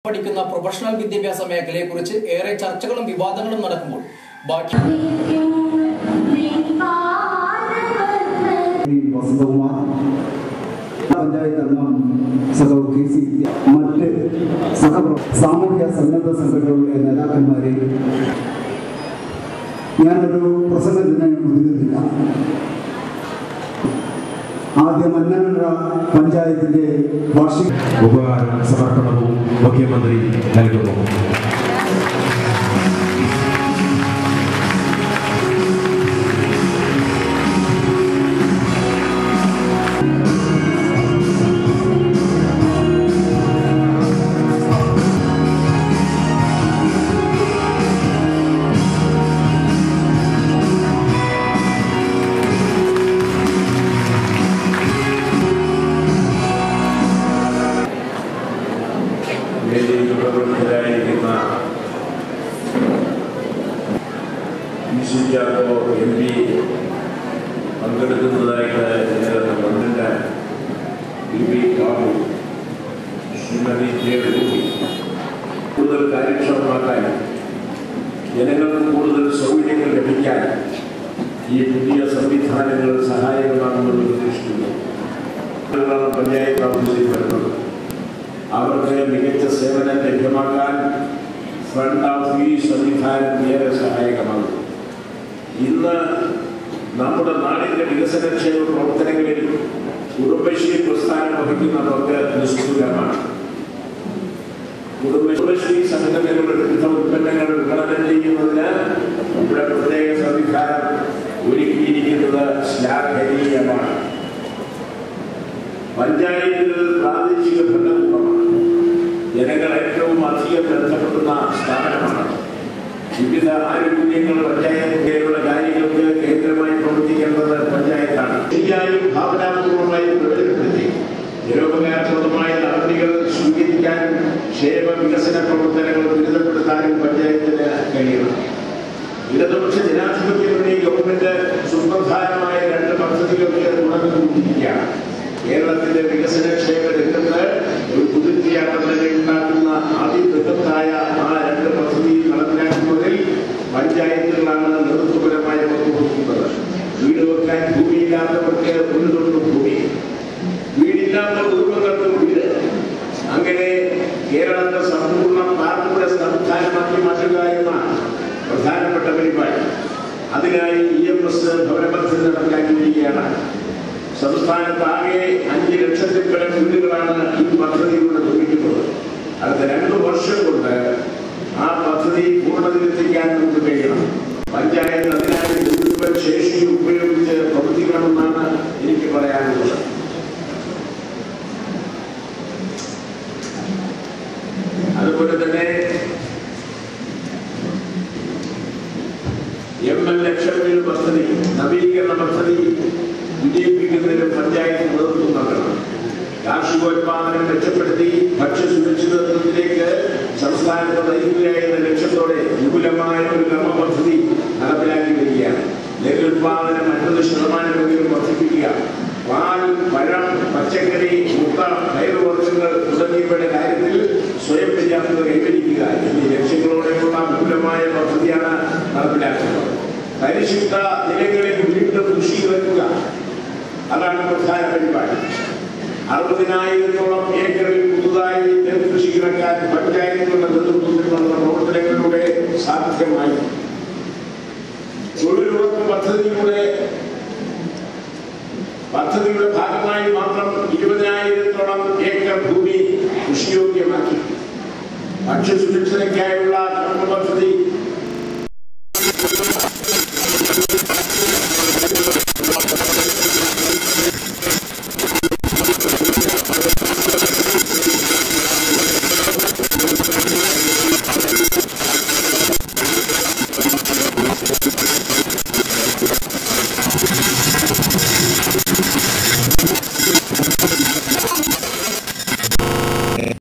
പഠിക്കുന്ന പ്രൊഫഷണൽ വിദ്യാഭ്യാസ മേഖലയെക്കുറിച്ച് ഏറെ ചർച്ചകളും വിവാദങ്ങളും നടക്കുമ്പോൾ ബാക്കി പഞ്ചായത്ത് അംഗം മറ്റ് സാമൂഹ്യ സന്നദ്ധ സംഘടനകളുടെ നേതാക്കന്മാരെ ഞാനൊരു പ്രസംഗത്തിന് ഒതുങ്ങുന്നില്ല. ആദ്യം മന്നനൂർ പഞ്ചായത്തിന്റെ വാർഷിക ഉപഹാരം സമർപ്പണവും മുഖ്യമന്ത്രി നൽകുന്നു. MP പങ്കെടുക്കുന്നതായിട്ട് ഗവൺമെന്റ് ശ്രീമതി കൂടുതൽ കാര്യക്ഷമമാക്കാൻ ജനങ്ങൾക്ക് കൂടുതൽ സൗകര്യങ്ങൾ ലഭിക്കാൻ ഈ പുതിയ സംവിധാനങ്ങൾ സഹായകമാകുമെന്ന് പ്രതീക്ഷിക്കുന്നു. പഞ്ചായത്ത് ഓഫീസിൽ വരുന്നത് അവർക്ക് മികച്ച സേവനം ലഭ്യമാക്കാൻ ഫ്രണ്ട് ഓഫീസ് സംവിധാനം ഏറെ സഹായകമാകും. ഇന്ന് നമ്മുടെ നാടിന്റെ വികസനക്ഷേമ പ്രവർത്തനങ്ങളിൽ കുടുംബശ്രീ പ്രസ്ഥാനം വഹിക്കുന്ന പങ്ക് നിസ്തുലമാണ്. കുടുംബശ്രീ സംഘടനകളുടെ വിവിധ ഉൽപ്പന്നങ്ങൾ വിപണനം ചെയ്യുന്നതിന് ഇവിടെ പ്രത്യേക സംവിധാനം ഒരുക്കിയിരിക്കുന്നത് ശ്ലാഘനീയമാണ്. പഞ്ചായത്തുകൾ പ്രാദേശിക ഭരണകൂടമാണ്. ജനങ്ങൾ ഏറ്റവും അധികം ബന്ധപ്പെടുന്ന സ്ഥാപനമാണ്. വിവിധ ആനുകൂല്യങ്ങൾ പഞ്ചായത്തിലുള്ള കാര്യങ്ങൾക്ക് കേന്ദ്രമായി പ്രവർത്തിക്കേണ്ടത് പഞ്ചായത്താണ്. ശരിയായും ഭാവനാപൂർവമായി പ്രയോജനപ്പെടുത്തി നിരോപകാരപ്രദമായ നടപടികൾ സ്വീകരിക്കാനും ക്ഷേമ വികസന പ്രവർത്തനങ്ങൾ ത്വരിതപ്പെടുത്താനും പഞ്ചായത്തിന് കഴിയണം. ഇടതുപക്ഷ ജനാധിപത്യത്തിന്റെ ഗവൺമെന്റ് സുപ്രധാനമായ 2 പദ്ധതികൾക്ക് തുടങ്ങിക്കൊണ്ടിരിക്കുകയാണ്. കേരളത്തിന്റെ വികസനക്ഷേമ രംഗത്ത് ഒരു കുതിർച്ചയാട്ടം തന്നെ ഉണ്ടാക്കുന്ന അതിബൃഹത്തായ ആ 2 പദ്ധതി നടപ്പിലാക്കുന്നതിൽ പഞ്ചായത്തുകളാണ് നേതൃത്വപരമായ പങ്കുവഹിക്കുന്നത്. വീട് വെക്കാൻ ഭൂമിയില്ലാത്തവർക്ക് ഒരു തൊട്ട് ഭൂമി, വീടില്ലാത്ത കുടുംബങ്ങൾക്ക് വീട്, അങ്ങനെ കേരളത്തെ സമ്പൂർണ്ണ പാർപ്പിട സംസ്ഥാനമാക്കി മാറ്റുക എന്ന പ്രധാനപ്പെട്ട പരിപാടി. അതിനായി EMS ഭവന പദ്ധതി നടപ്പിലാക്കിയിരിക്കുകയാണ്. സംസ്ഥാനത്താകെ 5 ലക്ഷത്തിൽ പരം വീടുകളാണ് ഈ പദ്ധതിയിലൂടെ നിർമ്മിക്കുന്നത്. അടുത്ത 2 വർഷം കൊണ്ട് ആ പദ്ധതി പൂർണ്ണതയിലെത്തിക്കാൻ നമുക്ക് കഴിയണം. പഞ്ചായത്ത് അതിനായി മുഴുവൻ ശേഷി ഉപയോഗിച്ച് പ്രവർത്തിക്കണമെന്നാണ് എനിക്ക് പറയാനുള്ളത്. അതുപോലെ തന്നെ ML ലക്ഷം വീട് പദ്ധതി, നവീകരണ പദ്ധതി വിജയിപ്പിക്കുന്നതിന് പഞ്ചായത്ത് നേതൃത്വം നൽകണം. കാർഷികോത്പാദനം മെച്ചപ്പെടുത്തി ഭക്ഷ്യസുരക്ഷിതത്വത്തിലേക്ക് സംസ്ഥാനത്ത് നയിക്കുക എന്ന ലക്ഷ്യത്തോടെ വിപുലമായ ഒരു കർമ്മ പദ്ധതി നടപ്പിലാക്കി വരികയാണ്. നെല്ലുൽപാദനം 50% വർദ്ധിപ്പിക്കുക. പാൽ, പഴം, പച്ചക്കറി, മുട്ട, പയറുവർഗ്ഗങ്ങൾ തുടങ്ങിയവയുടെ കാര്യത്തിൽ സ്വയം പര്യാപ്തത കൈവരിക്കുക എന്നീ ലക്ഷ്യങ്ങളോടെയുള്ള വിപുലമായ പദ്ധതിയാണ് നടപ്പിലാക്കുന്നത്. പരിശുദ്ധ നിലങ്ങളിൽ വീണ്ടും കൃഷി ഇറക്കുക, അതാണ് പ്രധാന പരിപാടി. 60,000-ഓളം ഏക്കറിൽ പുതുതായി നെൽകൃഷി ഇറക്കാൻ പഞ്ചായത്തുകളുടെ നേതൃത്വത്തിൽ നടന്ന പ്രവർത്തനങ്ങളിലൂടെ സാധ്യമായി. തൊഴിലുറപ്പ് പദ്ധതിയുടെ ഭാഗമായി മാത്രം 20,000-ഓളം ഏക്കർ ഭൂമി കൃഷിയോഗ്യമാക്കി. ഭക്ഷ്യസുരക്ഷയ്ക്കായുള്ള കർമ്മ പദ്ധതി